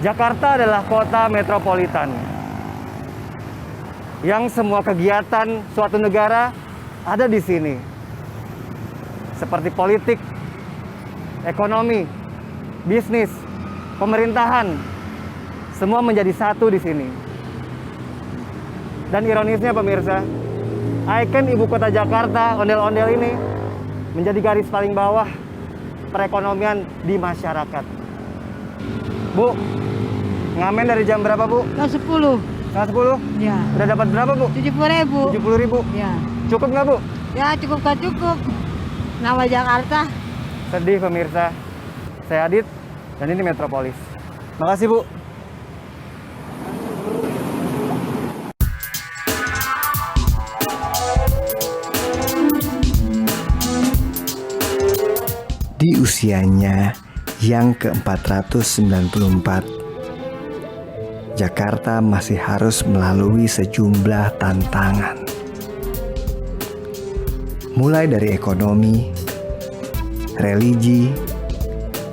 Jakarta adalah kota metropolitan yang semua kegiatan suatu negara ada di sini. Seperti politik, ekonomi, bisnis, pemerintahan, semua menjadi satu di sini. Dan ironisnya pemirsa, ikon ibu kota Jakarta, ondel-ondel ini menjadi garis paling bawah perekonomian di masyarakat. Bu, ngamen dari jam berapa, Bu? Jam 10. Setengah 10? Ya. Udah dapat berapa, Bu? 70.000. 70.000. Ya. Cukup nggak, Bu? Ya cukup gak cukup. Nama Jakarta. Sedih pemirsa. Saya Adit dan ini Metropolis. Makasih, Bu. Di usianya yang ke-494, Jakarta masih harus melalui sejumlah tantangan. Mulai dari ekonomi, religi,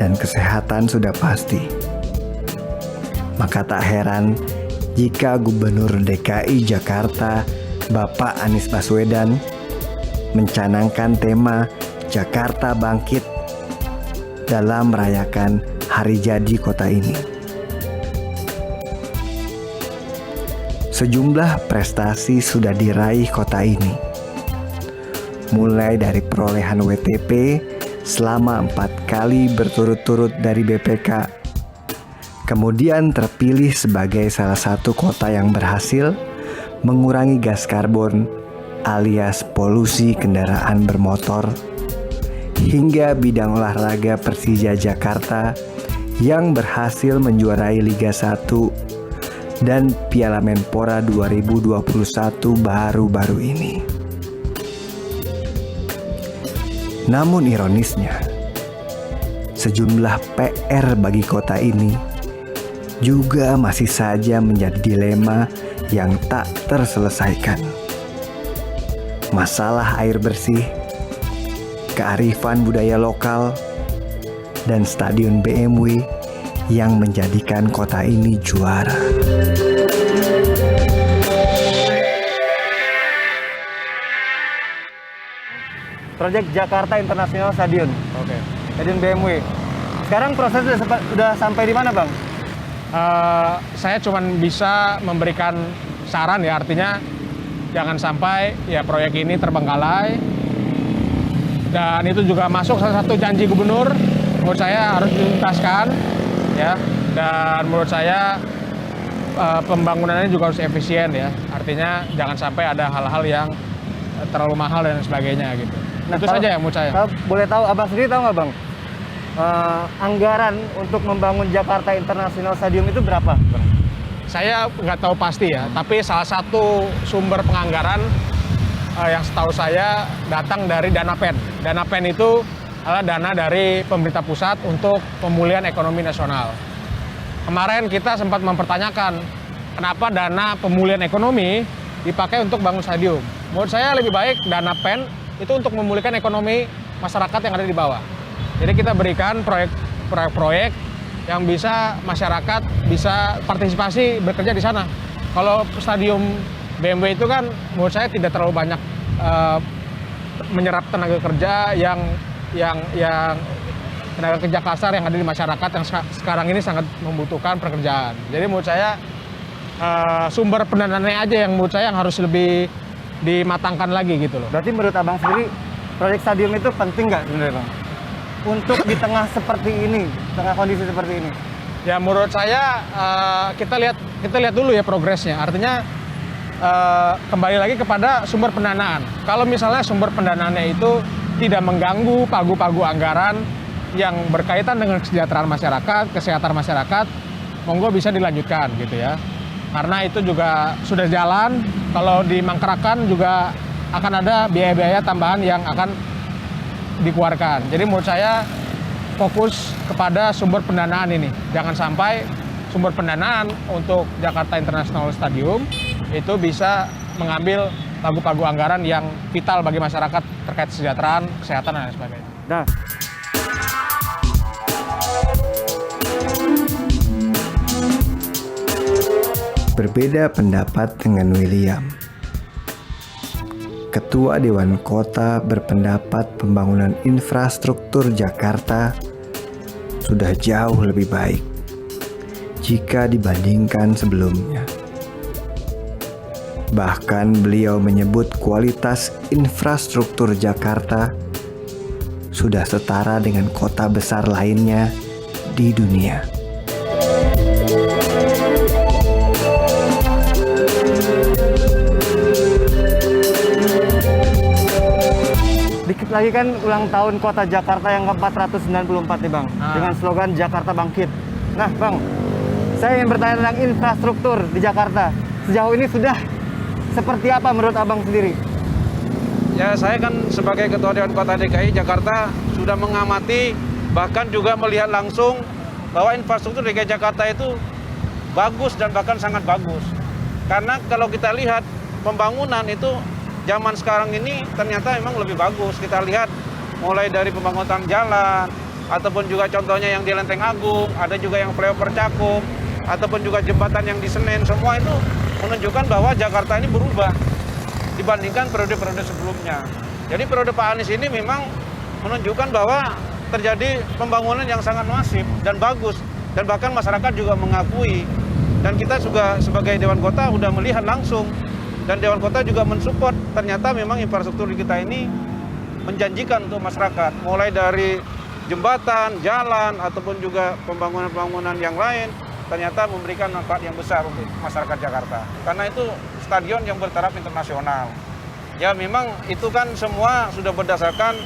dan kesehatan sudah pasti. Maka tak heran jika Gubernur DKI Jakarta, Bapak Anies Baswedan, mencanangkan tema Jakarta Bangkit dalam merayakan hari jadi kota ini. Sejumlah prestasi sudah diraih kota ini, mulai dari perolehan WTP selama 4 kali berturut-turut dari BPK, kemudian terpilih sebagai salah satu kota yang berhasil mengurangi gas karbon alias polusi kendaraan bermotor, hingga bidang olahraga Persija Jakarta yang berhasil menjuarai Liga 1 dan Piala Menpora 2021 baru-baru ini. Namun ironisnya, sejumlah PR bagi kota ini juga masih saja menjadi dilema yang tak terselesaikan. Masalah air bersih, kearifan budaya lokal, dan stadion BMW yang menjadikan kota ini juara. Proyek Jakarta International Stadium. Oke. Stadion BMW. Sekarang prosesnya sudah sampai di mana, Bang? Saya cuma bisa memberikan saran ya, artinya jangan sampai ya proyek ini terbengkalai. Dan itu juga masuk salah satu janji gubernur, menurut saya harus dituntaskan ya. Dan menurut saya pembangunannya juga harus efisien ya. Artinya jangan sampai ada hal-hal yang terlalu mahal dan sebagainya gitu. Nah, itu saja ya menurut saya. Kalau boleh tahu, Abang sendiri tahu nggak, Bang? Anggaran untuk membangun Jakarta International Stadium itu berapa, Bang? Saya nggak tahu pasti ya, tapi salah satu sumber penganggaran yang setahu saya datang dari dana PEN. Dana PEN itu adalah dana dari pemerintah pusat untuk pemulihan ekonomi nasional. Kemarin kita sempat mempertanyakan kenapa dana pemulihan ekonomi dipakai untuk bangun stadium. Menurut saya lebih baik dana PEN itu untuk memulihkan ekonomi masyarakat yang ada di bawah. Jadi kita berikan proyek-proyek yang bisa masyarakat bisa partisipasi bekerja di sana. Kalau stadium BMW itu kan menurut saya tidak terlalu banyak menyerap tenaga kerja yang tenaga kerja kasar yang ada di masyarakat yang sekarang ini sangat membutuhkan pekerjaan. Jadi menurut saya sumber pendanaannya aja yang menurut saya yang harus lebih dimatangkan lagi gitu loh. Berarti menurut Abang sendiri proyek stadium itu penting nggak sebenarnya, Bang? Untuk di tengah seperti ini, tengah kondisi seperti ini. Ya menurut saya kita lihat dulu ya progresnya. Artinya kembali lagi kepada sumber pendanaan. Kalau misalnya sumber pendanaannya itu tidak mengganggu pagu-pagu anggaran yang berkaitan dengan kesejahteraan masyarakat, kesehatan masyarakat, monggo bisa dilanjutkan gitu ya. Karena itu juga sudah jalan, kalau dimangkrakkan juga akan ada biaya-biaya tambahan yang akan dikeluarkan. Jadi menurut saya fokus kepada sumber pendanaan ini. Jangan sampai sumber pendanaan untuk Jakarta International Stadium itu bisa mengambil pagu-pagu anggaran yang vital bagi masyarakat terkait kesejahteraan, kesehatan, dan lain sebagainya. Nah, Berbeda pendapat dengan William. Ketua Dewan Kota berpendapat pembangunan infrastruktur Jakarta sudah jauh lebih baik jika dibandingkan sebelumnya. Bahkan beliau menyebut kualitas infrastruktur Jakarta sudah setara dengan kota besar lainnya di dunia. dikit lagi kan ulang tahun kota Jakarta yang ke-494 nih Bang, dengan slogan Jakarta Bangkit. Nah Bang, saya ingin bertanya tentang infrastruktur di Jakarta. Sejauh ini sudah seperti apa menurut Abang sendiri? Ya, saya kan sebagai Ketua Dewan Kota DKI Jakarta sudah mengamati, bahkan juga melihat langsung bahwa infrastruktur DKI Jakarta itu bagus dan bahkan sangat bagus. Karena kalau kita lihat pembangunan itu zaman sekarang ini ternyata memang lebih bagus. Kita lihat mulai dari pembangunan jalan, ataupun juga contohnya yang di Lenteng Agung, ada juga yang flyover Cakung, ataupun juga jembatan yang di Senen, semua itu menunjukkan bahwa Jakarta ini berubah dibandingkan periode-periode sebelumnya. Jadi periode Pak Anies ini memang menunjukkan bahwa terjadi pembangunan yang sangat masif dan bagus, dan bahkan masyarakat juga mengakui. Dan kita juga sebagai Dewan Kota sudah melihat langsung, dan Dewan Kota juga mensupport, ternyata memang infrastruktur di kita ini menjanjikan untuk masyarakat, mulai dari jembatan, jalan, ataupun juga pembangunan-pembangunan yang lain, ternyata memberikan manfaat yang besar untuk masyarakat Jakarta. Karena itu stadion yang bertaraf internasional. Ya memang itu kan semua sudah berdasarkan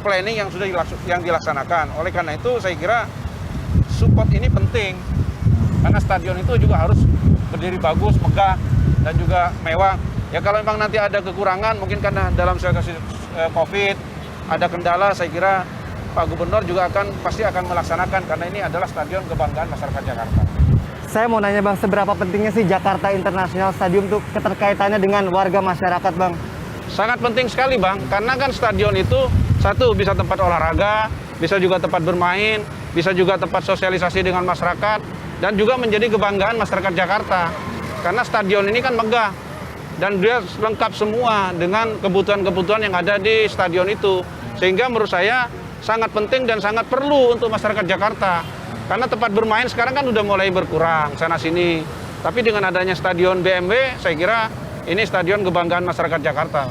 planning yang sudah dilaksanakan. Oleh karena itu saya kira support ini penting. Karena stadion itu juga harus berdiri bagus, megah, dan juga mewah. Ya kalau memang nanti ada kekurangan, mungkin karena dalam situasi COVID ada kendala, saya kira Pak Gubernur juga pasti akan melaksanakan, karena ini adalah stadion kebanggaan masyarakat Jakarta. Saya mau nanya Bang, seberapa pentingnya sih Jakarta International Stadium tuh keterkaitannya dengan warga masyarakat Bang? Sangat penting sekali Bang, karena kan stadion itu satu bisa tempat olahraga, bisa juga tempat bermain, bisa juga tempat sosialisasi dengan masyarakat, dan juga menjadi kebanggaan masyarakat Jakarta. Karena stadion ini kan megah, dan dia lengkap semua dengan kebutuhan-kebutuhan yang ada di stadion itu. Sehingga menurut saya sangat penting dan sangat perlu untuk masyarakat Jakarta. Karena tempat bermain sekarang kan udah mulai berkurang sana-sini. Tapi dengan adanya stadion BMW, saya kira ini stadion kebanggaan masyarakat Jakarta.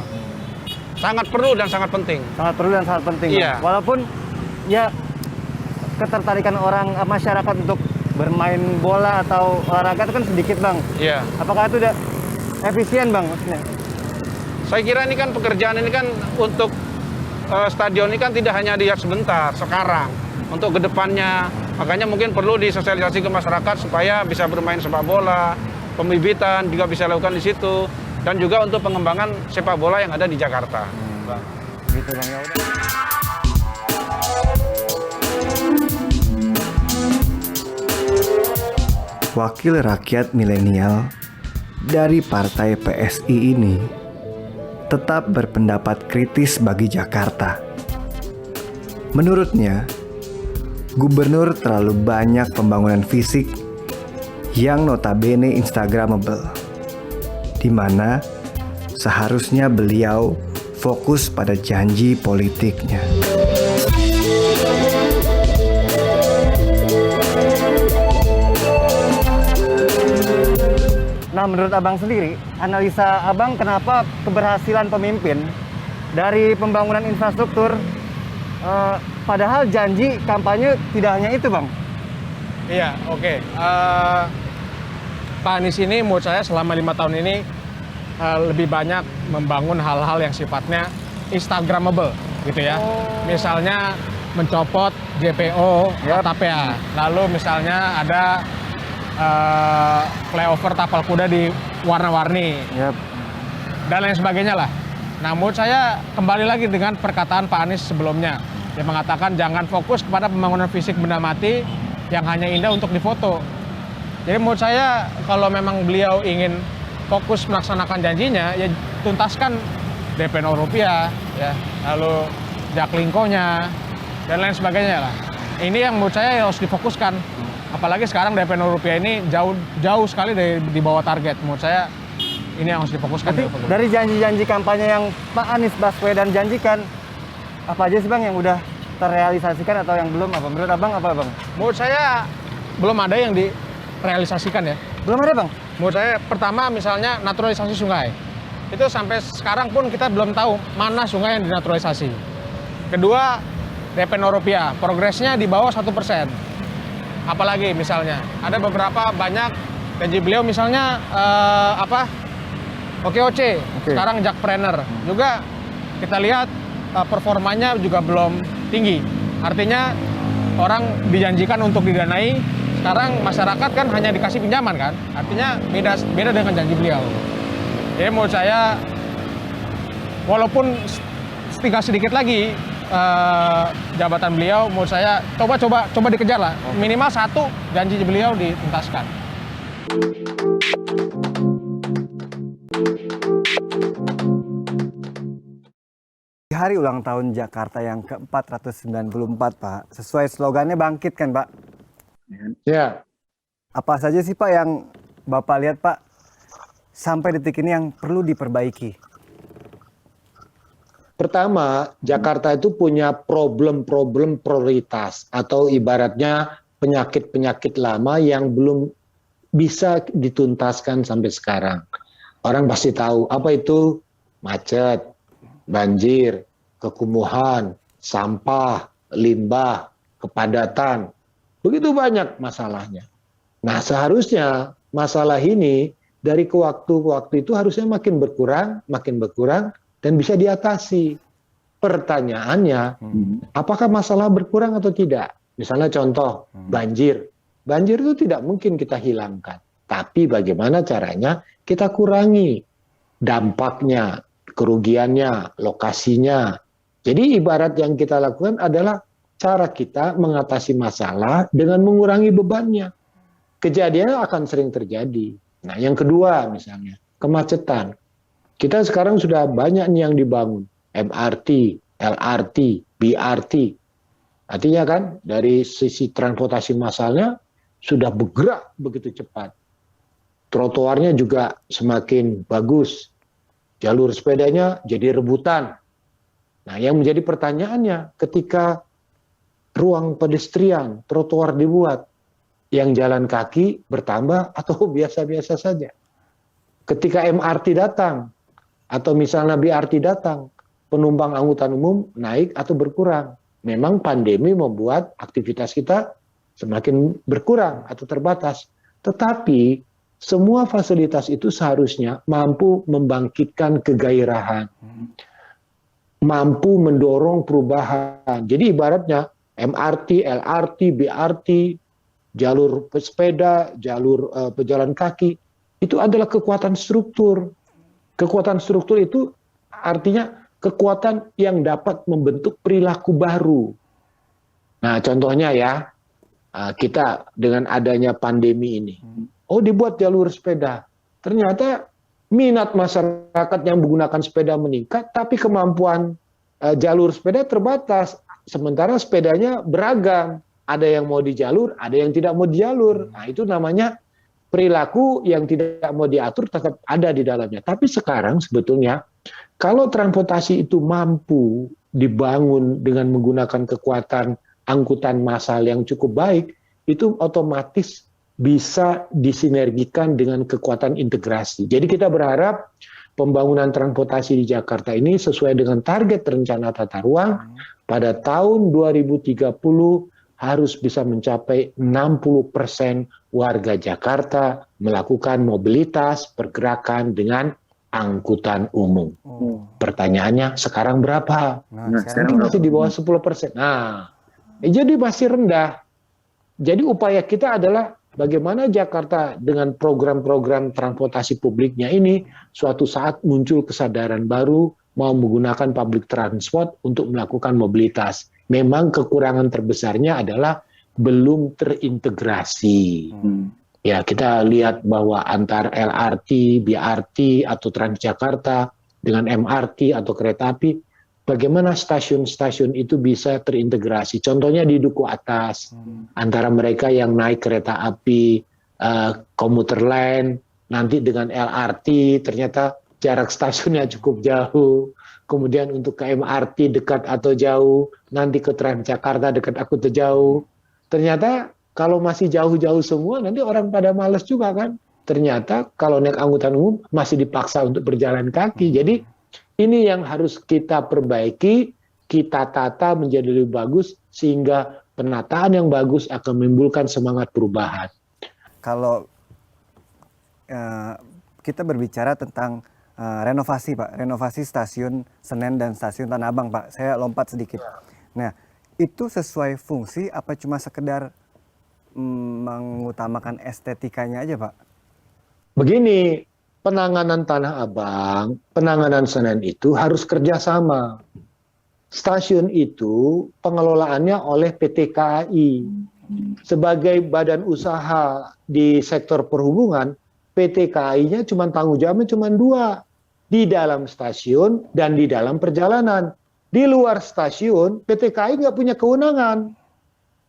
Sangat perlu dan sangat penting. Sangat perlu dan sangat penting. Iya. Bang. Walaupun ya ketertarikan orang masyarakat untuk bermain bola atau olahraga itu kan sedikit Bang. Iya. Apakah itu udah efisien Bang maksudnya? Saya kira ini kan pekerjaan ini kan untuk stadion ini kan tidak hanya dilihat sebentar, sekarang. Untuk kedepannya, makanya mungkin perlu disosialisasi ke masyarakat supaya bisa bermain sepak bola, pembibitan juga bisa dilakukan di situ, dan juga untuk pengembangan sepak bola yang ada di Jakarta. Bang. Gitu Bang, ya udah. Wakil rakyat milenial dari partai PSI ini tetap berpendapat kritis bagi Jakarta. Menurutnya, Gubernur terlalu banyak pembangunan fisik yang notabene instagramable, di mana seharusnya beliau fokus pada janji politiknya. Nah, menurut Abang sendiri, analisa Abang kenapa keberhasilan pemimpin dari pembangunan infrastruktur, padahal janji kampanye tidak hanya itu, Bang? Iya, oke. Pak Anies ini menurut saya selama 5 tahun ini lebih banyak membangun hal-hal yang sifatnya instagramable, gitu ya. Misalnya mencopot JPO TAPEA, lalu misalnya ada flyover tapal kuda di warna-warni, dan lain sebagainya lah. Nah, menurut saya kembali lagi dengan perkataan Pak Anies sebelumnya. Dia mengatakan jangan fokus kepada pembangunan fisik benda mati yang hanya indah untuk difoto. Jadi menurut saya kalau memang beliau ingin fokus melaksanakan janjinya, ya tuntaskan DP 0 rupiah, ya, lalu jaklingkonya, dan lain sebagainya lah. Ini yang menurut saya harus difokuskan. Apalagi sekarang DP 0 rupiah ini jauh sekali di bawah target. Menurut saya ini yang harus difokuskan. Tapi dari janji-janji kampanye yang Pak Anies Baswedan janjikan, apa aja sih Bang yang udah terrealisasikan atau yang belum? Apa menurut Abang apa Bang? Menurut saya belum ada yang direalisasikan ya. Belum ada Bang? Menurut saya pertama misalnya naturalisasi sungai. Itu sampai sekarang pun kita belum tahu mana sungai yang dinaturalisasi. Kedua, DP 0 rupiah, progresnya di bawah 1%. Apalagi misalnya, ada beberapa banyak janji beliau misalnya OKOC, sekarang Jakpreneur. Juga kita lihat performanya juga belum tinggi. Artinya orang dijanjikan untuk didanai, sekarang masyarakat kan hanya dikasih pinjaman kan. Artinya beda dengan janji beliau. Jadi menurut saya, walaupun tinggal sedikit lagi jabatan beliau, menurut saya coba dikejar lah. Minimal satu janji beliau dituntaskan. Di hari ulang tahun Jakarta yang ke-494 Pak, sesuai slogannya bangkit kan Pak? Ya, Apa saja sih Pak yang Bapak lihat Pak sampai detik ini yang perlu diperbaiki? pertama Jakarta itu punya problem-problem prioritas atau ibaratnya penyakit-penyakit lama yang belum bisa dituntaskan sampai sekarang. Orang pasti tahu apa itu macet, banjir, kekumuhan, sampah, limbah, kepadatan. Begitu banyak masalahnya. Nah, seharusnya masalah ini dari ke waktu itu harusnya makin berkurang, dan bisa diatasi. Pertanyaannya, apakah masalah berkurang atau tidak? Misalnya contoh, banjir. Banjir itu tidak mungkin kita hilangkan. Tapi bagaimana caranya kita kurangi dampaknya, kerugiannya, lokasinya. Jadi ibarat yang kita lakukan adalah cara kita mengatasi masalah dengan mengurangi bebannya. Kejadian akan sering terjadi. Nah, yang kedua misalnya, kemacetan. Kita sekarang sudah banyak nih yang dibangun. MRT, LRT, BRT. Artinya kan dari sisi transportasi massalnya sudah bergerak begitu cepat. Trotoarnya juga semakin bagus. Jalur sepedanya jadi rebutan. Nah, yang menjadi pertanyaannya ketika ruang pedestrian, trotoar dibuat, yang jalan kaki bertambah atau biasa-biasa saja. Ketika MRT datang, atau misalnya BRT datang, penumpang angkutan umum naik atau berkurang. Memang pandemi membuat aktivitas kita semakin berkurang atau terbatas. Tetapi semua fasilitas itu seharusnya mampu membangkitkan kegairahan, mampu mendorong perubahan. Jadi ibaratnya MRT, LRT, BRT, jalur pesepeda, jalur pejalan kaki, itu adalah kekuatan struktur. Kekuatan struktur itu artinya kekuatan yang dapat membentuk perilaku baru. Nah, contohnya ya, kita dengan adanya pandemi ini, dibuat jalur sepeda. Ternyata minat masyarakat yang menggunakan sepeda meningkat, tapi kemampuan jalur sepeda terbatas. Sementara sepedanya beragam. Ada yang mau di jalur, ada yang tidak mau di jalur. Nah, itu namanya perilaku yang tidak mau diatur tetap ada di dalamnya. Tapi sekarang sebetulnya kalau transportasi itu mampu dibangun dengan menggunakan kekuatan angkutan massal yang cukup baik, itu otomatis bisa disinergikan dengan kekuatan integrasi. Jadi kita berharap pembangunan transportasi di Jakarta ini sesuai dengan target rencana tata ruang pada tahun 2030 harus bisa mencapai 60% warga Jakarta melakukan mobilitas pergerakan dengan angkutan umum. Pertanyaannya sekarang berapa? Sekarang masih di bawah 10%. Nah, jadi masih rendah. Jadi upaya kita adalah bagaimana Jakarta dengan program-program transportasi publiknya ini suatu saat muncul kesadaran baru mau menggunakan public transport untuk melakukan mobilitas. Memang kekurangan terbesarnya adalah belum terintegrasi. Ya, kita lihat bahwa antara LRT, BRT, atau Transjakarta dengan MRT atau kereta api, bagaimana stasiun-stasiun itu bisa terintegrasi. Contohnya di Duku Atas, antara mereka yang naik kereta api, komuter lain, nanti dengan LRT, ternyata jarak stasiunnya cukup jauh. Kemudian untuk ke MRT dekat atau jauh, nanti ke Transjakarta dekat atau jauh. Ternyata kalau masih jauh-jauh semua, nanti orang pada males juga kan. Ternyata kalau naik angkutan umum masih dipaksa untuk berjalan kaki. Jadi ini yang harus kita perbaiki, kita tata menjadi lebih bagus, sehingga penataan yang bagus akan menimbulkan semangat perubahan. Kalau kita berbicara tentang renovasi Pak, renovasi stasiun Senen dan stasiun Tanah Abang Pak, saya lompat sedikit. Nah, itu sesuai fungsi apa cuma sekedar mengutamakan estetikanya aja Pak? Begini, penanganan Tanah Abang, penanganan Senen itu harus kerjasama. Stasiun itu pengelolaannya oleh PT KAI. Sebagai badan usaha di sektor perhubungan, PT KAI-nya cuma tanggung jawabnya cuma 2. Di dalam stasiun dan di dalam perjalanan. Di luar stasiun, PT KAI nggak punya kewenangan.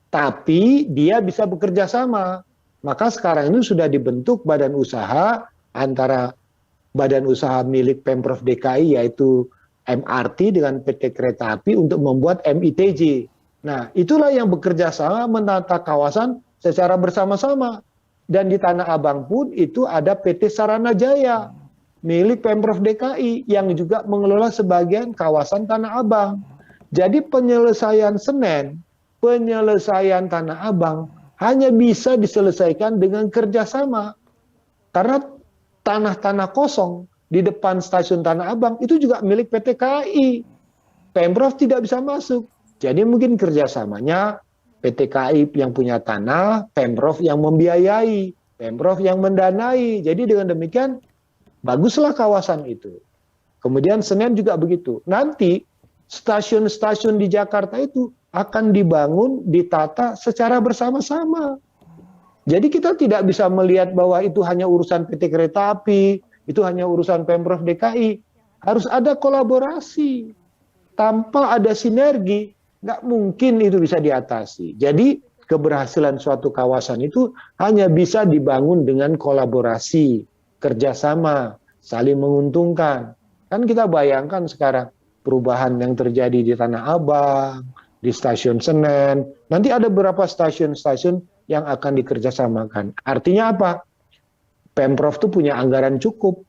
Tapi dia bisa bekerja sama. Maka sekarang ini sudah dibentuk badan usaha antara badan usaha milik Pemprov DKI yaitu MRT dengan PT Kereta Api untuk membuat MITJ. Nah, itulah yang bekerja sama menata kawasan secara bersama-sama. Dan di Tanah Abang pun itu ada PT Sarana Jaya milik Pemprov DKI yang juga mengelola sebagian kawasan Tanah Abang. Jadi penyelesaian Senen, penyelesaian Tanah Abang hanya bisa diselesaikan dengan kerjasama. Karena tanah-tanah kosong di depan stasiun Tanah Abang itu juga milik PT KAI. Pemprov tidak bisa masuk. Jadi mungkin kerjasamanya PT KAI yang punya tanah, Pemprov yang membiayai, Pemprov yang mendanai. Jadi dengan demikian, baguslah kawasan itu. Kemudian Senen juga begitu. Nanti stasiun-stasiun di Jakarta itu akan dibangun, ditata secara bersama-sama. Jadi kita tidak bisa melihat bahwa itu hanya urusan PT Kereta Api, itu hanya urusan Pemprov DKI. Harus ada kolaborasi. Tanpa ada sinergi, nggak mungkin itu bisa diatasi. Jadi keberhasilan suatu kawasan itu hanya bisa dibangun dengan kolaborasi, kerjasama, saling menguntungkan. Kan kita bayangkan sekarang perubahan yang terjadi di Tanah Abang, di stasiun Senen, nanti ada beberapa stasiun-stasiun yang akan dikerjasamakan. Artinya apa? Pemprov itu punya anggaran cukup.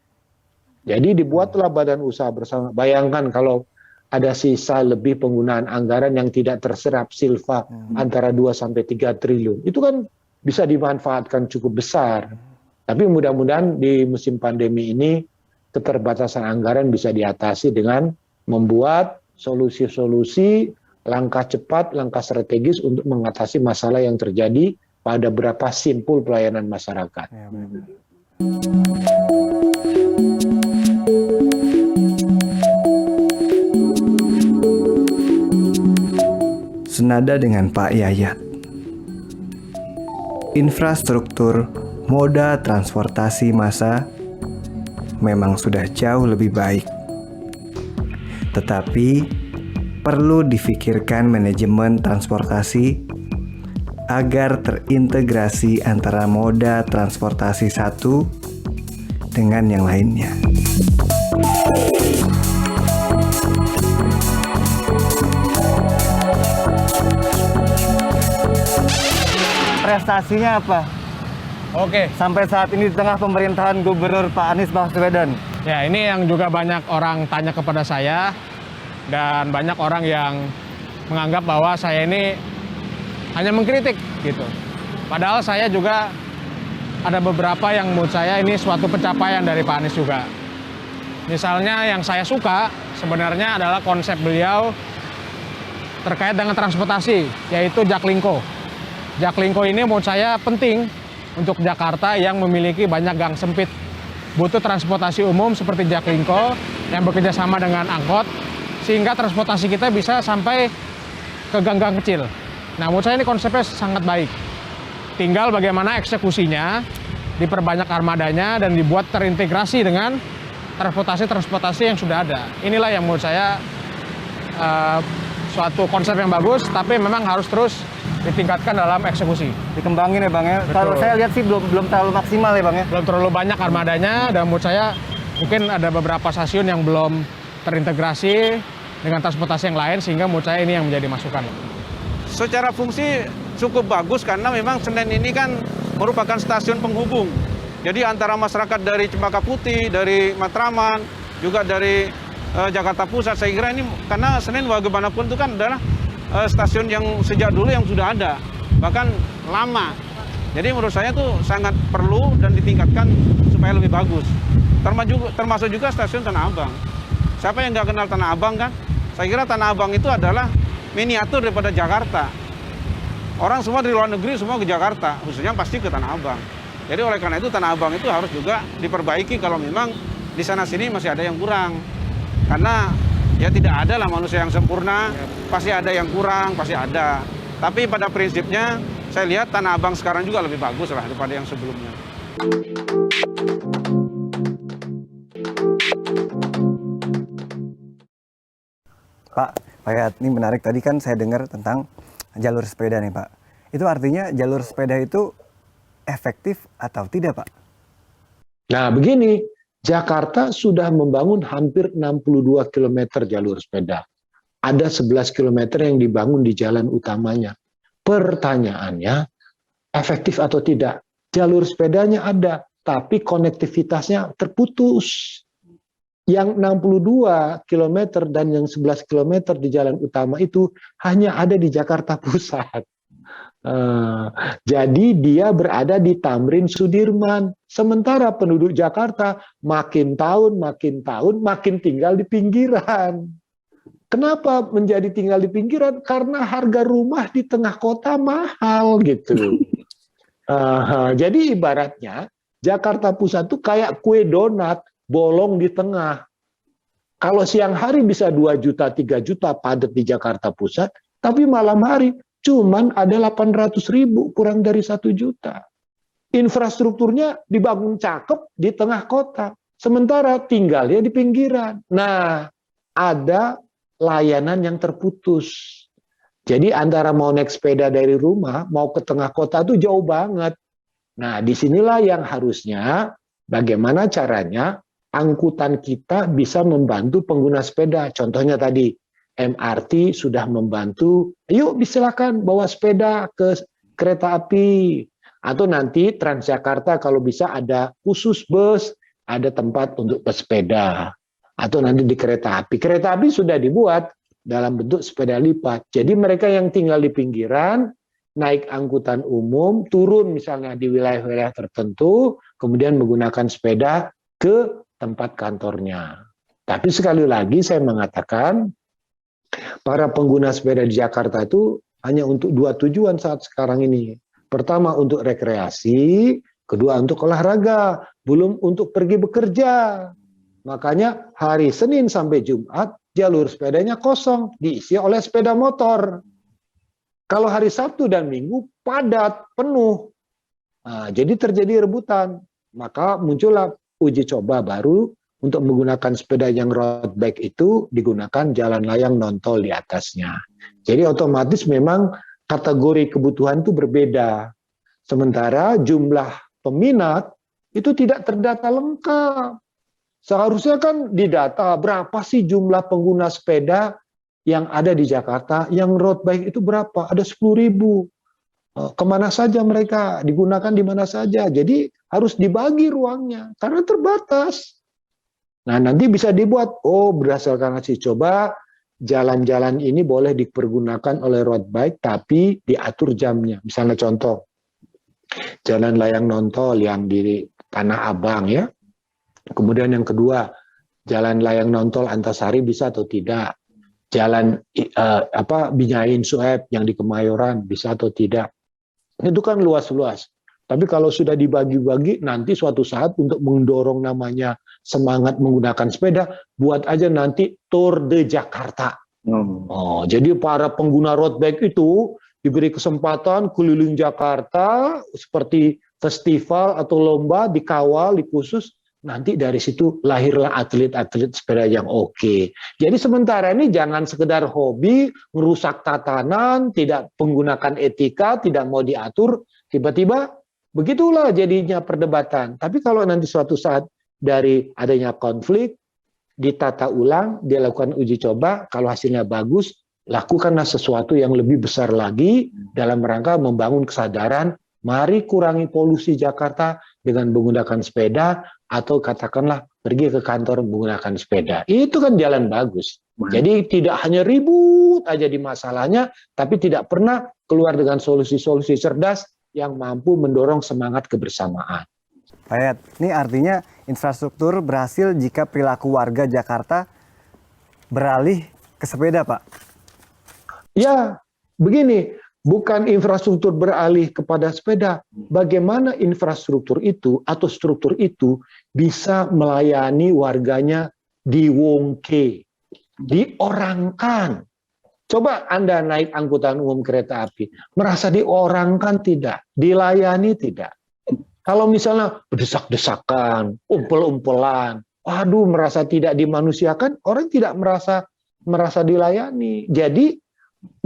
Jadi dibuatlah badan usaha bersama. Bayangkan kalau ada sisa lebih penggunaan anggaran yang tidak terserap silva antara 2-3 triliun. Itu kan bisa dimanfaatkan cukup besar. Tapi mudah-mudahan di musim pandemi ini keterbatasan anggaran bisa diatasi dengan membuat solusi-solusi, langkah cepat, langkah strategis untuk mengatasi masalah yang terjadi pada beberapa simpul pelayanan masyarakat. Senada dengan Pak Yayat, infrastruktur moda transportasi massa memang sudah jauh lebih baik. Tetapi perlu difikirkan manajemen transportasi agar terintegrasi antara moda transportasi satu dengan yang lainnya. Prestasinya apa? Oke. Sampai saat ini di tengah pemerintahan Gubernur Pak Anies Baswedan. Ya, ini yang juga banyak orang tanya kepada saya dan banyak orang yang menganggap bahwa saya ini hanya mengkritik gitu. Padahal saya juga ada beberapa yang menurut saya ini suatu pencapaian dari Pak Anies juga. Misalnya yang saya suka sebenarnya adalah konsep beliau terkait dengan transportasi, yaitu Jaklingko. Jaklingko ini menurut saya penting untuk Jakarta yang memiliki banyak gang sempit. Butuh transportasi umum seperti Jaklingko yang bekerja sama dengan angkot, sehingga transportasi kita bisa sampai ke gang-gang kecil. Nah, menurut saya ini konsepnya sangat baik. Tinggal bagaimana eksekusinya, diperbanyak armadanya, dan dibuat terintegrasi dengan transportasi yang sudah ada. Inilah yang menurut saya suatu konsep yang bagus, tapi memang harus terus ditingkatkan dalam eksekusi. Dikembangin ya Bang ya. Betul. Kalau saya lihat sih belum terlalu maksimal ya Bang ya. Belum terlalu banyak armadanya, dan menurut saya mungkin ada beberapa stasiun yang belum terintegrasi dengan transportasi yang lain, sehingga menurut saya ini yang menjadi masukan. Secara fungsi cukup bagus karena memang Senen ini kan merupakan stasiun penghubung. Jadi antara masyarakat dari Cempaka Putih, dari Matraman, juga dari Jakarta Pusat, saya kira ini karena Senen bagaimanapun itu kan adalah stasiun yang sejak dulu yang sudah ada, bahkan lama. Jadi menurut saya itu sangat perlu dan ditingkatkan supaya lebih bagus. Termasuk juga stasiun Tanah Abang. Siapa yang nggak kenal Tanah Abang kan? Saya kira Tanah Abang itu adalah miniatur daripada Jakarta. Orang semua dari luar negeri semua ke Jakarta, khususnya pasti ke Tanah Abang. Jadi oleh karena itu Tanah Abang itu harus juga diperbaiki kalau memang di sana sini masih ada yang kurang. Karena ya tidak ada lah manusia yang sempurna, pasti ada yang kurang, pasti ada. Tapi pada prinsipnya saya lihat Tanah Abang sekarang juga lebih bagus lah daripada yang sebelumnya. Pak Yayat, ini menarik. Tadi kan saya dengar tentang jalur sepeda nih Pak. Itu artinya jalur sepeda itu efektif atau tidak Pak? Nah, begini, Jakarta sudah membangun hampir 62 km jalur sepeda. Ada 11 km yang dibangun di jalan utamanya. Pertanyaannya, efektif atau tidak? Jalur sepedanya ada, tapi konektivitasnya terputus. Yang 62 km dan yang 11 km di jalan utama itu hanya ada di Jakarta Pusat. Jadi dia berada di Tamrin Sudirman. Sementara penduduk Jakarta makin tahun makin tinggal di pinggiran. Kenapa menjadi tinggal di pinggiran? Karena harga rumah di tengah kota mahal gitu. Jadi ibaratnya Jakarta Pusat itu kayak kue donat bolong di tengah. Kalau siang hari bisa 2 juta, 3 juta padat di Jakarta Pusat, tapi malam hari cuman ada 800.000, kurang dari 1 juta. Infrastrukturnya dibangun cakep di tengah kota, sementara tinggalnya di pinggiran. Nah, ada layanan yang terputus. Jadi antara mau naik sepeda dari rumah, mau ke tengah kota itu jauh banget. Nah, disinilah yang harusnya bagaimana caranya angkutan kita bisa membantu pengguna sepeda. Contohnya tadi, MRT sudah membantu, yuk silakan bawa sepeda ke kereta api. Atau nanti Transjakarta kalau bisa ada khusus bus, ada tempat untuk pesepeda. Atau nanti di kereta api. Kereta api sudah dibuat dalam bentuk sepeda lipat. Jadi mereka yang tinggal di pinggiran, naik angkutan umum, turun misalnya di wilayah-wilayah tertentu, kemudian menggunakan sepeda ke tempat kantornya. Tapi sekali lagi saya mengatakan, para pengguna sepeda di Jakarta itu hanya untuk 2 tujuan saat sekarang ini. Pertama untuk rekreasi, kedua untuk olahraga, belum untuk pergi bekerja. Makanya hari Senin sampai Jumat, jalur sepedanya kosong, diisi oleh sepeda motor. Kalau hari Sabtu dan Minggu, padat, penuh. Nah, jadi terjadi rebutan. Maka muncullah uji coba baru untuk menggunakan sepeda yang road bike itu digunakan jalan layang non-tol di atasnya. Jadi otomatis memang kategori kebutuhan itu berbeda. Sementara jumlah peminat itu tidak terdata lengkap. Seharusnya kan didata berapa sih jumlah pengguna sepeda yang ada di Jakarta, yang road bike itu berapa? Ada 10.000. Kemana saja mereka, digunakan di mana saja. Jadi harus dibagi ruangnya, karena terbatas. Nah, nanti bisa dibuat, berdasarkan hasil coba, jalan-jalan ini boleh dipergunakan oleh road bike, tapi diatur jamnya. Misalnya contoh, jalan layang non-tol yang di Tanah Abang ya. Kemudian yang kedua, jalan layang non-tol Antasari bisa atau tidak. Jalan Binyain Sueb yang di Kemayoran bisa atau tidak. Itu kan luas-luas. Tapi kalau sudah dibagi-bagi, nanti suatu saat untuk mendorong namanya semangat menggunakan sepeda, buat aja nanti Tour de Jakarta. Oh, jadi para pengguna road bike itu diberi kesempatan keliling Jakarta seperti festival atau lomba, dikawal, dikhusus. Nanti dari situ lahirlah atlet-atlet sepeda yang oke. Jadi sementara ini jangan sekedar hobi, merusak tatanan, tidak menggunakan etika, tidak mau diatur, tiba-tiba begitulah jadinya perdebatan. Tapi kalau nanti suatu saat dari adanya konflik, ditata ulang, dilakukan uji coba, kalau hasilnya bagus, lakukanlah sesuatu yang lebih besar lagi dalam rangka membangun kesadaran, mari kurangi polusi Jakarta dengan menggunakan sepeda, atau katakanlah pergi ke kantor menggunakan sepeda. Itu kan jalan bagus. Jadi tidak hanya ribut aja di masalahnya, tapi tidak pernah keluar dengan solusi-solusi cerdas yang mampu mendorong semangat kebersamaan. Pak Yayat, ini artinya infrastruktur berhasil jika perilaku warga Jakarta beralih ke sepeda, Pak? Ya, begini, bukan infrastruktur beralih kepada sepeda. Bagaimana infrastruktur itu atau struktur itu bisa melayani warganya diwongke, diorangkan. Coba Anda naik angkutan umum kereta api, merasa diorangkan tidak, dilayani tidak. Kalau misalnya berdesak-desakan, umpel-umpelan, waduh merasa tidak dimanusiakan, orang tidak merasa dilayani. Jadi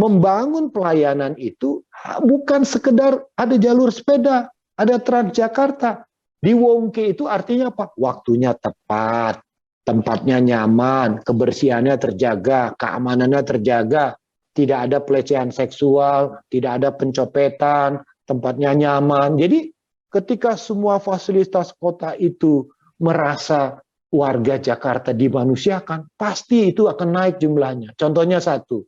membangun pelayanan itu bukan sekedar ada jalur sepeda, ada Transjakarta. Di Wongke itu artinya apa? Waktunya tepat, tempatnya nyaman, kebersihannya terjaga, keamanannya terjaga, tidak ada pelecehan seksual, tidak ada pencopetan, tempatnya nyaman. Jadi ketika semua fasilitas kota itu merasa warga Jakarta dimanusiakan, pasti itu akan naik jumlahnya. Contohnya satu,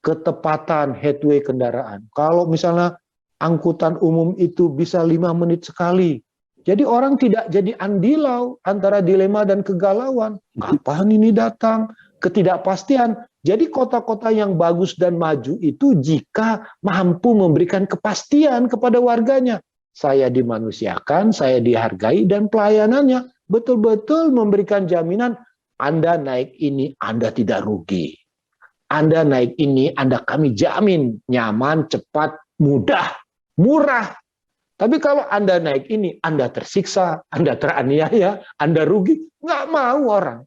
ketepatan headway kendaraan. Kalau misalnya angkutan umum itu bisa 5 menit sekali, jadi orang tidak jadi andilau antara dilema dan kegalauan. Kapan ini datang? Ketidakpastian. Jadi kota-kota yang bagus dan maju itu jika mampu memberikan kepastian kepada warganya. Saya dimanusiakan, saya dihargai, dan pelayanannya betul-betul memberikan jaminan Anda naik ini, Anda tidak rugi. Anda naik ini, Anda kami jamin nyaman, cepat, mudah, murah. Tapi kalau Anda naik ini, Anda tersiksa, Anda teraniaya, Anda rugi, nggak mau orang.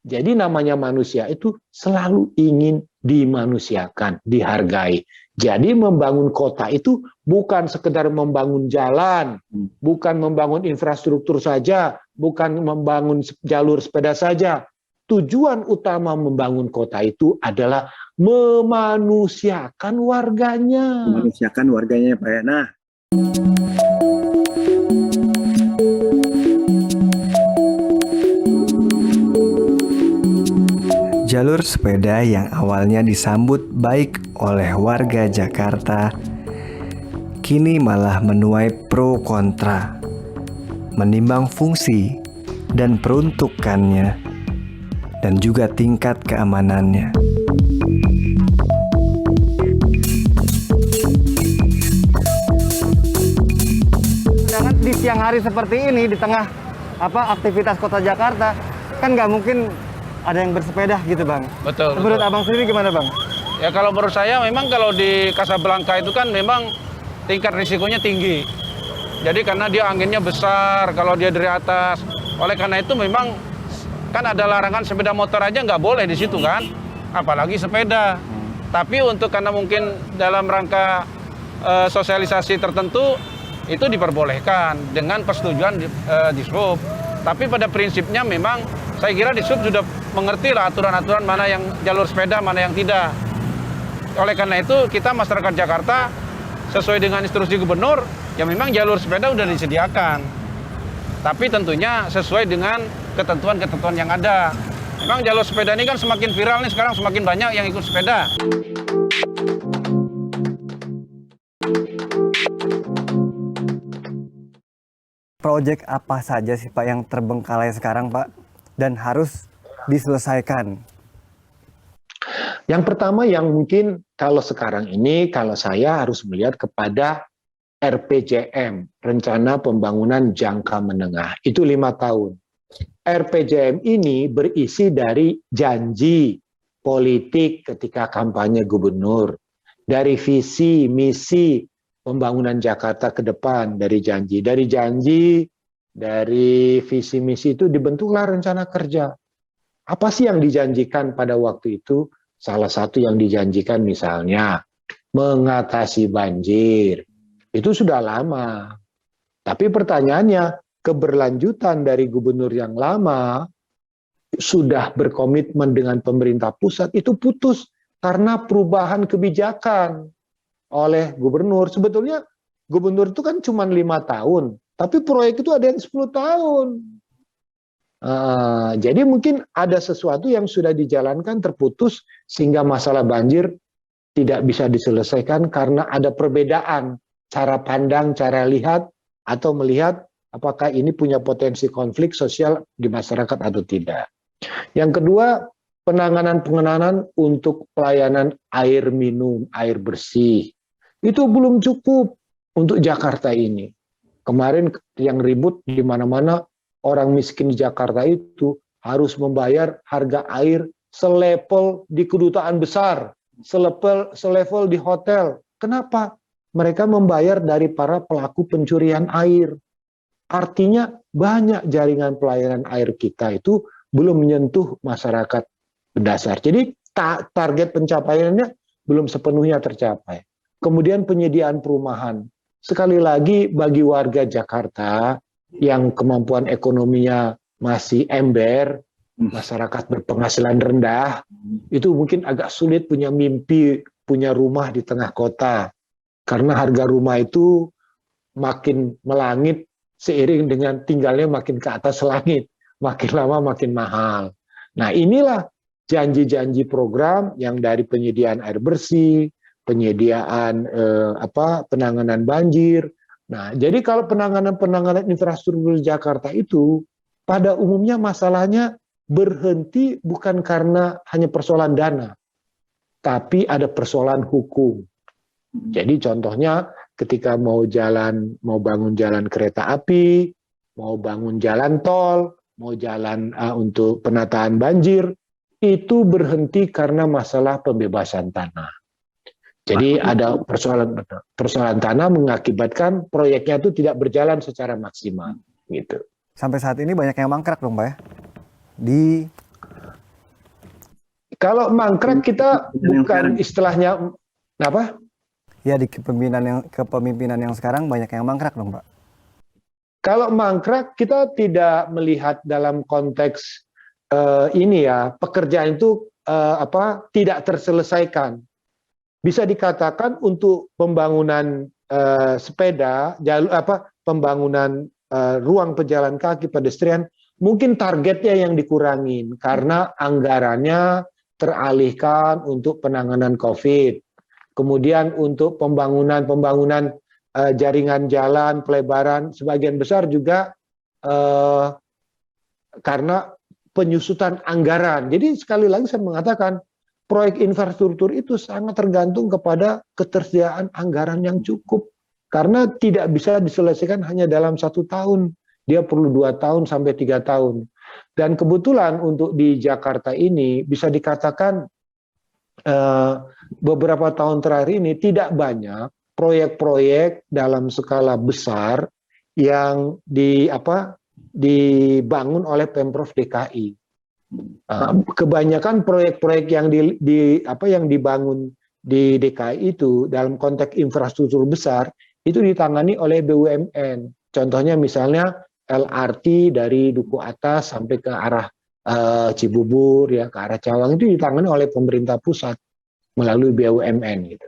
Jadi namanya manusia itu selalu ingin dimanusiakan, dihargai. Jadi membangun kota itu bukan sekedar membangun jalan, bukan membangun infrastruktur saja, bukan membangun jalur sepeda saja. Tujuan utama membangun kota itu adalah memanusiakan warganya. Memanusiakan warganya, Pak Yayat. Nah, jalur sepeda yang awalnya disambut baik oleh warga Jakarta, kini malah menuai pro kontra, menimbang fungsi dan peruntukannya, dan juga tingkat keamanannya. Sedangkan di siang hari seperti ini, di tengah aktivitas kota Jakarta, kan nggak mungkin ada yang bersepeda gitu, Bang. Betul. Menurut Abang sendiri gimana, Bang? Ya kalau menurut saya memang kalau di Casablanca itu kan memang tingkat risikonya tinggi. Jadi karena dia anginnya besar, kalau dia dari atas. Oleh karena itu memang kan ada larangan sepeda motor aja nggak boleh di situ kan, apalagi sepeda. Tapi untuk karena mungkin dalam rangka sosialisasi tertentu itu diperbolehkan dengan persetujuan Dishub. Tapi pada prinsipnya memang saya kira Dishub sudah mengerti lah aturan-aturan mana yang jalur sepeda, mana yang tidak. Oleh karena itu kita masyarakat Jakarta sesuai dengan instruksi gubernur, ya memang jalur sepeda sudah disediakan. Tapi tentunya sesuai dengan ketentuan-ketentuan yang ada. Memang jalur sepeda ini kan semakin viral nih sekarang, semakin banyak yang ikut sepeda. proyek apa saja sih Pak yang terbengkalai sekarang Pak dan harus diselesaikan? Yang pertama yang mungkin kalau sekarang ini, kalau saya harus melihat kepada RPJM, Rencana Pembangunan Jangka Menengah. Itu 5 tahun. RPJM ini berisi dari janji politik ketika kampanye gubernur, dari visi, misi pembangunan Jakarta ke depan, dari janji, dari visi misi itu dibentuklah rencana kerja. Apa sih yang dijanjikan pada waktu itu? Salah satu yang dijanjikan misalnya mengatasi banjir. Itu sudah lama. Tapi pertanyaannya, keberlanjutan dari gubernur yang lama sudah berkomitmen dengan pemerintah pusat itu putus karena perubahan kebijakan oleh gubernur. Sebetulnya gubernur itu kan cuma 5 tahun, tapi proyek itu ada yang 10 tahun. Jadi mungkin ada sesuatu yang sudah dijalankan terputus sehingga masalah banjir tidak bisa diselesaikan karena ada perbedaan cara pandang, cara lihat atau melihat apakah ini punya potensi konflik sosial di masyarakat atau tidak. Yang kedua, penanganan untuk pelayanan air minum, air bersih. Itu belum cukup untuk Jakarta ini. Kemarin yang ribut di mana-mana, orang miskin di Jakarta itu harus membayar harga air selevel di kedutaan besar, selevel di hotel. Kenapa? Mereka membayar dari para pelaku pencurian air. Artinya banyak jaringan pelayanan air kita itu belum menyentuh masyarakat dasar. Jadi target pencapaiannya belum sepenuhnya tercapai. Kemudian penyediaan perumahan. Sekali lagi bagi warga Jakarta yang kemampuan ekonominya masih ember, masyarakat berpenghasilan rendah, itu mungkin agak sulit punya mimpi, punya rumah di tengah kota. Karena harga rumah itu makin melangit seiring dengan tinggalnya makin ke atas langit, makin lama makin mahal. Nah, inilah janji-janji program yang dari penyediaan air bersih, penyediaan penanganan banjir. Nah, jadi kalau penanganan infrastruktur Jakarta itu pada umumnya masalahnya berhenti bukan karena hanya persoalan dana, tapi ada persoalan hukum. Jadi contohnya ketika mau bangun jalan kereta api, mau bangun jalan tol, mau jalan untuk penataan banjir, itu berhenti karena masalah pembebasan tanah. Jadi ada persoalan tanah mengakibatkan proyeknya itu tidak berjalan secara maksimal, gitu. Sampai saat ini banyak yang mangkrak dong, Pak ya? Kalau mangkrak kita bukan istilahnya apa? Ya, di kepemimpinan yang sekarang banyak yang mangkrak dong, Pak. Kalau mangkrak kita tidak melihat dalam konteks pekerjaan itu tidak terselesaikan. Bisa dikatakan untuk pembangunan sepeda, pembangunan ruang pejalan kaki pedestrian, mungkin targetnya yang dikurangin karena anggarannya teralihkan untuk penanganan COVID. Kemudian untuk pembangunan jaringan jalan, pelebaran, sebagian besar juga karena penyusutan anggaran. Jadi sekali lagi saya mengatakan, proyek infrastruktur itu sangat tergantung kepada ketersediaan anggaran yang cukup. Karena tidak bisa diselesaikan hanya dalam 1 tahun. Dia perlu 2 tahun sampai 3 tahun. Dan kebetulan untuk di Jakarta ini bisa dikatakan beberapa tahun terakhir ini tidak banyak proyek-proyek dalam skala besar yang dibangun oleh Pemprov DKI. Kebanyakan proyek-proyek yang yang dibangun di DKI itu dalam konteks infrastruktur besar itu ditangani oleh BUMN. Contohnya misalnya LRT dari Duku Atas sampai ke arah Cibubur, ya ke arah Cawang, itu ditangani oleh pemerintah pusat melalui BUMN gitu.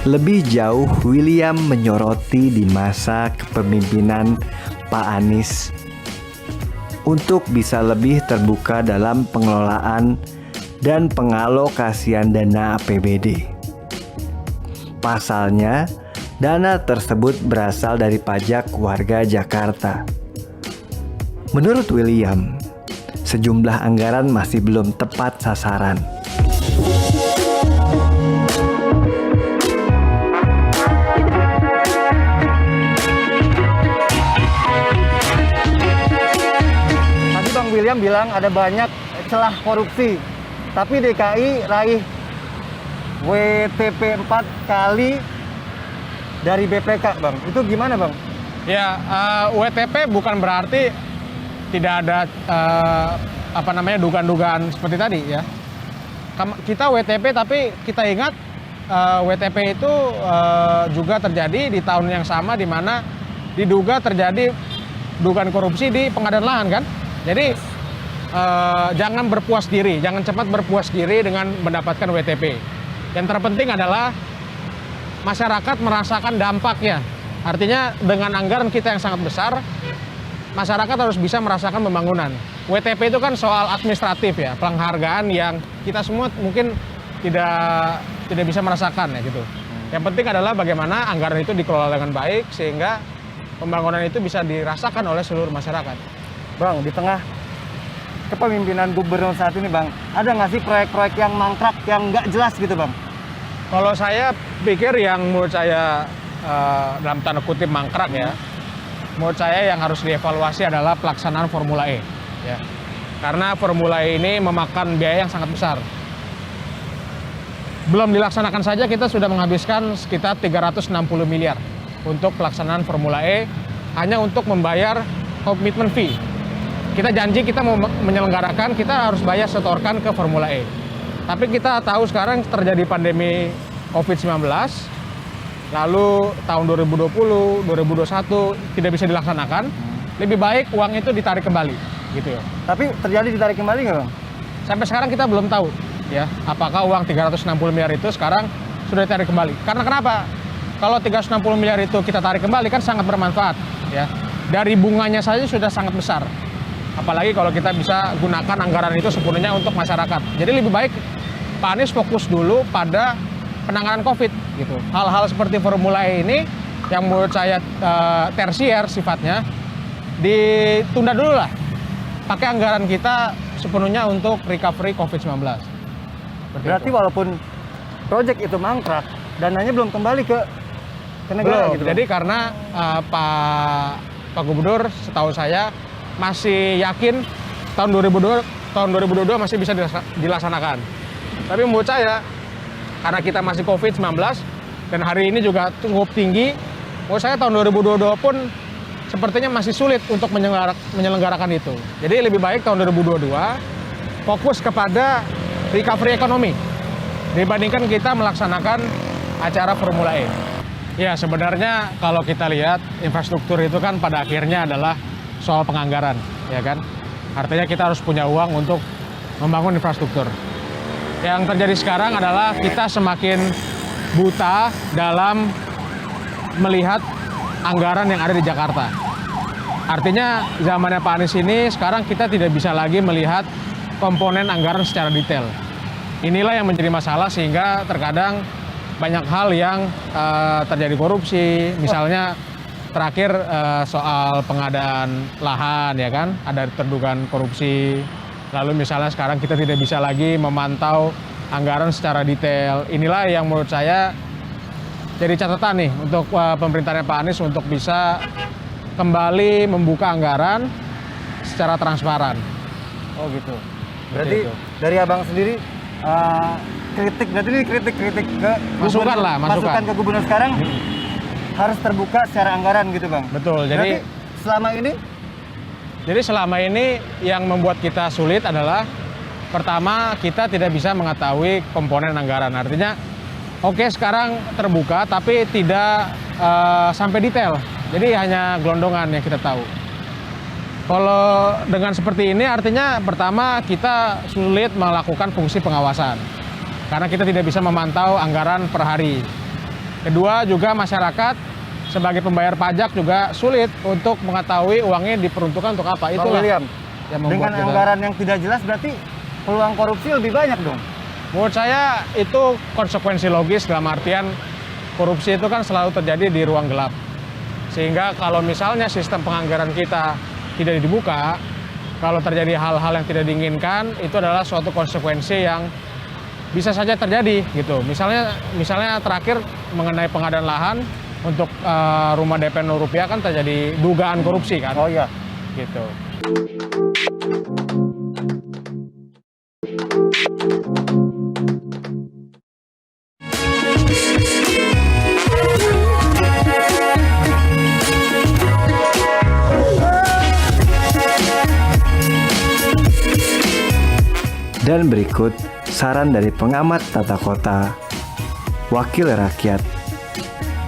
Lebih jauh, William menyoroti di masa kepemimpinan Pak Anies untuk bisa lebih terbuka dalam pengelolaan dan pengalokasian dana APBD. Pasalnya, dana tersebut berasal dari pajak warga Jakarta. Menurut William, sejumlah anggaran masih belum tepat sasaran. Tadi Bang William bilang ada banyak celah korupsi, tapi DKI raih WTP 4 kali dari BPK, Bang. Itu gimana, Bang? Ya, WTP bukan berarti tidak ada dugaan-dugaan seperti tadi ya. Kita WTP tapi kita ingat WTP itu juga terjadi di tahun yang sama di mana diduga terjadi dugaan korupsi di pengadaan lahan kan. Jadi jangan berpuas diri, jangan cepat berpuas diri dengan mendapatkan WTP. Yang terpenting adalah masyarakat merasakan dampaknya. Artinya dengan anggaran kita yang sangat besar, masyarakat harus bisa merasakan pembangunan. WTP itu kan soal administratif ya, penghargaan yang kita semua mungkin tidak bisa merasakan ya gitu. Yang penting adalah bagaimana anggaran itu dikelola dengan baik sehingga pembangunan itu bisa dirasakan oleh seluruh masyarakat. Bang, di tengah kepemimpinan gubernur saat ini, Bang, ada nggak sih proyek-proyek yang mangkrak, yang nggak jelas gitu, Bang? Kalau saya pikir yang menurut saya dalam tanda kutip mangkrak ya, menurut saya yang harus dievaluasi adalah pelaksanaan Formula E. Ya. Karena Formula E ini memakan biaya yang sangat besar. Belum dilaksanakan saja kita sudah menghabiskan sekitar 360 miliar untuk pelaksanaan Formula E hanya untuk membayar komitmen fee. Kita janji kita mau menyelenggarakan, kita harus bayar setorkan ke Formula E. Tapi kita tahu sekarang terjadi pandemi COVID-19, lalu tahun 2020, 2021 tidak bisa dilaksanakan. Lebih baik uang itu ditarik kembali, gitu ya. Tapi terjadi ditarik kembali nggak, Bang? Sampai sekarang kita belum tahu, ya, apakah uang 360 miliar itu sekarang sudah ditarik kembali. Karena kenapa? Kalau 360 miliar itu kita tarik kembali kan sangat bermanfaat, ya. Dari bunganya saja sudah sangat besar. Apalagi kalau kita bisa gunakan anggaran itu sepenuhnya untuk masyarakat. Jadi lebih baik Pak Anies fokus dulu pada penanganan COVID gitu. Hal-hal seperti Formula E ini yang menurut saya tersier sifatnya ditunda dulu lah. Pakai anggaran kita sepenuhnya untuk recovery COVID-19. Berarti walaupun proyek itu mangkrak, dananya belum kembali ke negara belum. gitu. Jadi karena Pak Gubernur setahu saya masih yakin tahun 2022 masih bisa dilaksanakan. Tapi menurut saya karena kita masih COVID-19 dan hari ini juga cukup tinggi, menurut saya tahun 2022 pun sepertinya masih sulit untuk menyelenggarakan itu. Jadi lebih baik tahun 2022 fokus kepada recovery ekonomi dibandingkan kita melaksanakan acara Formula E. Ya sebenarnya kalau kita lihat infrastruktur itu kan pada akhirnya adalah soal penganggaran, ya kan? Artinya kita harus punya uang untuk membangun infrastruktur. Yang terjadi sekarang adalah kita semakin buta dalam melihat anggaran yang ada di Jakarta. Artinya zamannya Pak Anies ini sekarang kita tidak bisa lagi melihat komponen anggaran secara detail. Inilah yang menjadi masalah sehingga terkadang banyak hal yang terjadi korupsi, misalnya terakhir soal pengadaan lahan ya kan, ada terdugaan korupsi. Lalu misalnya sekarang kita tidak bisa lagi memantau anggaran secara detail. Inilah yang menurut saya jadi catatan nih untuk pemerintahan Pak Anies untuk bisa kembali membuka anggaran secara transparan. Oh gitu. Berarti dari Abang sendiri kritik, berarti ini kritik ke masukan lah, masukan ke gubernur sekarang harus terbuka secara anggaran gitu, Bang. Betul. Jadi selama ini yang membuat kita sulit adalah pertama kita tidak bisa mengetahui komponen anggaran. Artinya oke, sekarang terbuka tapi tidak sampai detail. Jadi hanya gelondongan yang kita tahu. Kalau dengan seperti ini artinya pertama kita sulit melakukan fungsi pengawasan. Karena kita tidak bisa memantau anggaran per hari. Kedua juga masyarakat sebagai pembayar pajak juga sulit untuk mengetahui uangnya diperuntukkan untuk apa. Itulah William, yang membuat dengan anggaran yang tidak jelas berarti peluang korupsi lebih banyak dong. Menurut saya itu konsekuensi logis dalam artian korupsi itu kan selalu terjadi di ruang gelap. Sehingga kalau misalnya sistem penganggaran kita tidak dibuka, kalau terjadi hal-hal yang tidak diinginkan, itu adalah suatu konsekuensi yang bisa saja terjadi gitu. Misalnya terakhir mengenai pengadaan lahan untuk rumah DP 0 rupiah kan terjadi dugaan korupsi kan. Oh iya. Gitu. Dan berikut saran dari pengamat tata kota, wakil rakyat,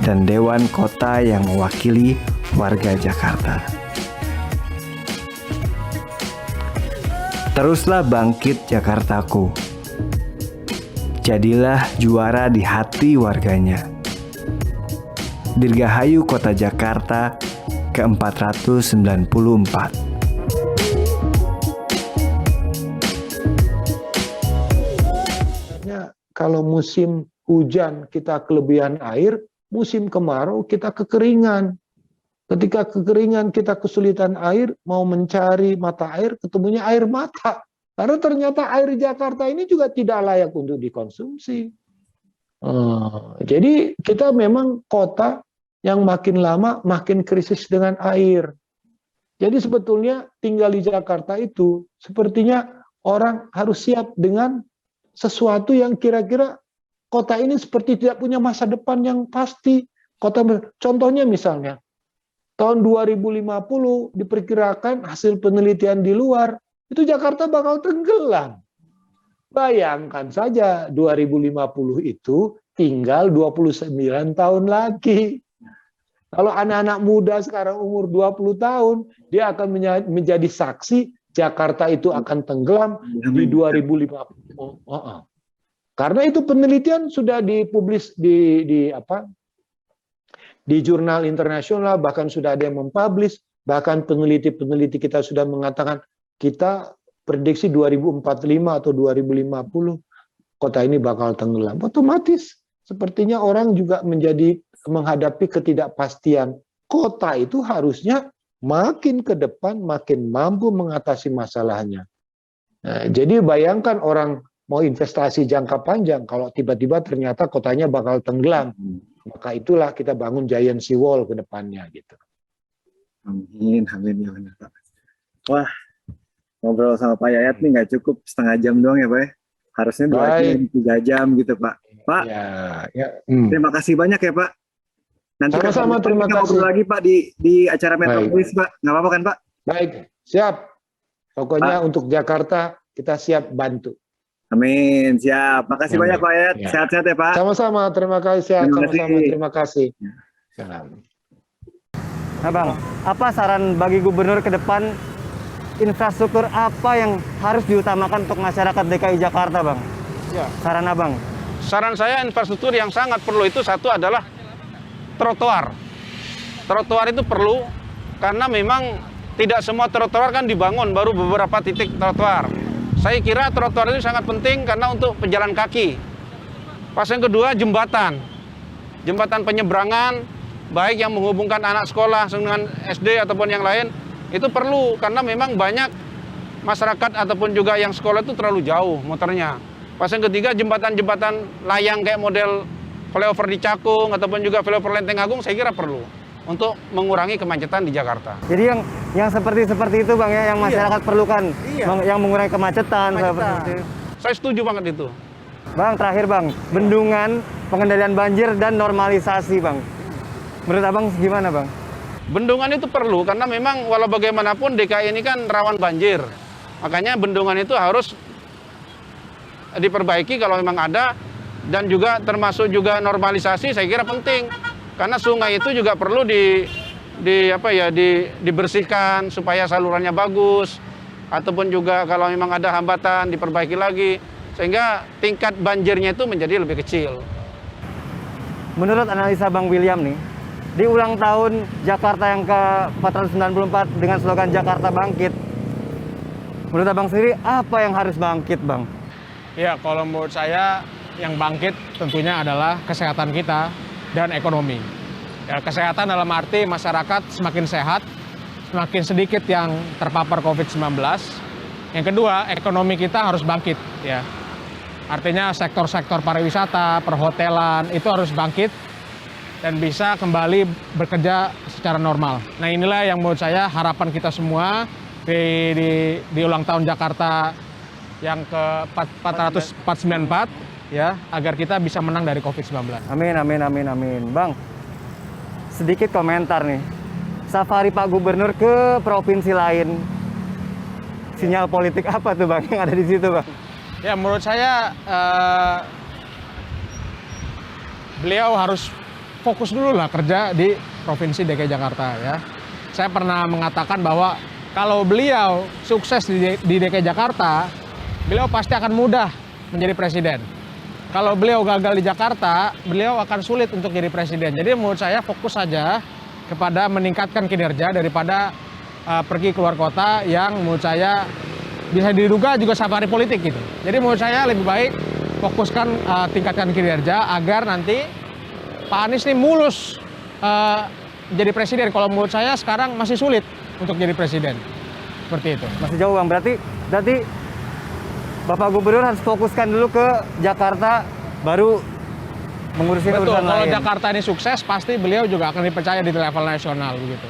dan Dewan Kota yang mewakili warga Jakarta. Teruslah bangkit Jakartaku. Jadilah juara di hati warganya. Dirgahayu Kota Jakarta ke-494. Kalau musim hujan kita kelebihan air, musim kemarau kita kekeringan. Ketika kekeringan kita kesulitan air, mau mencari mata air, ketemunya air mata. Karena ternyata air Jakarta ini juga tidak layak untuk dikonsumsi. Jadi kita memang kota yang makin lama makin krisis dengan air. Jadi sebetulnya tinggal di Jakarta itu sepertinya orang harus siap dengan sesuatu yang kira-kira kota ini seperti tidak punya masa depan yang pasti. Contohnya misalnya, tahun 2050 diperkirakan hasil penelitian di luar, itu Jakarta bakal tenggelam. Bayangkan saja 2050 itu tinggal 29 tahun lagi. Kalau anak-anak muda sekarang umur 20 tahun, dia akan menjadi saksi Jakarta itu akan tenggelam di 2050. Karena itu penelitian sudah dipublis di jurnal internasional, bahkan sudah ada yang mempublish, bahkan peneliti-peneliti kita sudah mengatakan kita prediksi 2045 atau 2050 kota ini bakal tenggelam. Otomatis sepertinya orang juga menghadapi ketidakpastian. Kota itu harusnya makin ke depan makin mampu mengatasi masalahnya. Nah, jadi bayangkan orang mau investasi jangka panjang, kalau tiba-tiba ternyata kotanya bakal tenggelam, maka itulah kita bangun giant sea wall ke depannya gitu. Amin, amin ya benar Pak. Wah, ngobrol sama Pak Yayat nih nggak cukup setengah jam doang ya Pak. Harusnya 2 jam, 3 jam gitu Pak. Pak, terima kasih banyak ya Pak. Nanti sama-sama, terima kita kasih. ngobrol lagi Pak di acara Metropolis Pak. Nggak apa-apa kan Pak? Baik, siap. Pokoknya untuk Jakarta kita siap bantu. Amin, siap. Makasih banyak Pak Yayat. Ya. Sehat-sehat ya Pak. Sama-sama, terima kasih. Sama-sama, terima kasih. Salam. Nah Bang, apa saran bagi gubernur ke depan, infrastruktur apa yang harus diutamakan untuk masyarakat DKI Jakarta Bang? Ya. Saran Abang. Saran saya infrastruktur yang sangat perlu itu satu adalah trotoar. Trotoar itu perlu karena memang tidak semua trotoar kan dibangun, baru beberapa titik trotoar. Saya kira trotoar itu sangat penting karena untuk pejalan kaki. Pas yang kedua, jembatan. Jembatan penyeberangan, baik yang menghubungkan anak sekolah dengan SD ataupun yang lain, itu perlu karena memang banyak masyarakat ataupun juga yang sekolah itu terlalu jauh muternya. Pas yang ketiga, jembatan-jembatan layang kayak model flyover di Cakung ataupun juga flyover Lenteng Agung saya kira perlu untuk mengurangi kemacetan di Jakarta. Jadi yang seperti itu Bang ya, yang masyarakat perlukan, yang mengurangi kemacetan. Seperti itu. Saya setuju banget itu. Bang, terakhir Bang, bendungan, pengendalian banjir dan normalisasi Bang. Menurut Abang gimana Bang? Bendungan itu perlu karena memang walau bagaimanapun DKI ini kan rawan banjir. Makanya bendungan itu harus diperbaiki kalau memang ada, dan juga termasuk juga normalisasi saya kira penting. Karena sungai itu juga perlu dibersihkan supaya salurannya bagus, ataupun juga kalau memang ada hambatan diperbaiki lagi sehingga tingkat banjirnya itu menjadi lebih kecil. Menurut analisa Bang William nih, di ulang tahun Jakarta yang ke-494 dengan slogan Jakarta Bangkit, menurut Abang sendiri apa yang harus bangkit Bang? Ya, kalau menurut saya yang bangkit tentunya adalah kesehatan kita dan ekonomi. Ya, kesehatan dalam arti masyarakat semakin sehat, semakin sedikit yang terpapar COVID-19. Yang kedua, ekonomi kita harus bangkit ya. Artinya sektor-sektor pariwisata, perhotelan itu harus bangkit dan bisa kembali bekerja secara normal. Nah inilah yang menurut saya harapan kita semua di ulang tahun Jakarta yang ke-494 ya, agar kita bisa menang dari COVID-19. Amin, amin, amin, amin. Bang, sedikit komentar nih. Safari Pak Gubernur ke provinsi lain, sinyal politik apa tuh Bang yang ada di situ Bang? Ya menurut saya beliau harus fokus dulu lah kerja di Provinsi DKI Jakarta ya. Saya pernah mengatakan bahwa kalau beliau sukses di DKI Jakarta, beliau pasti akan mudah menjadi presiden. Kalau beliau gagal di Jakarta, beliau akan sulit untuk jadi presiden. Jadi menurut saya fokus saja kepada meningkatkan kinerja daripada pergi keluar kota yang menurut saya bisa diduga juga safari politik gitu. Jadi menurut saya lebih baik fokuskan tingkatkan kinerja agar nanti Pak Anies ini mulus jadi presiden. Kalau menurut saya sekarang masih sulit untuk jadi presiden. Seperti itu. Masih jauh Bang, berarti Bapak Gubernur harus fokuskan dulu ke Jakarta, baru mengurusin Betul, urusan kalau lain. Jakarta ini sukses, pasti beliau juga akan dipercaya di level nasional begitu.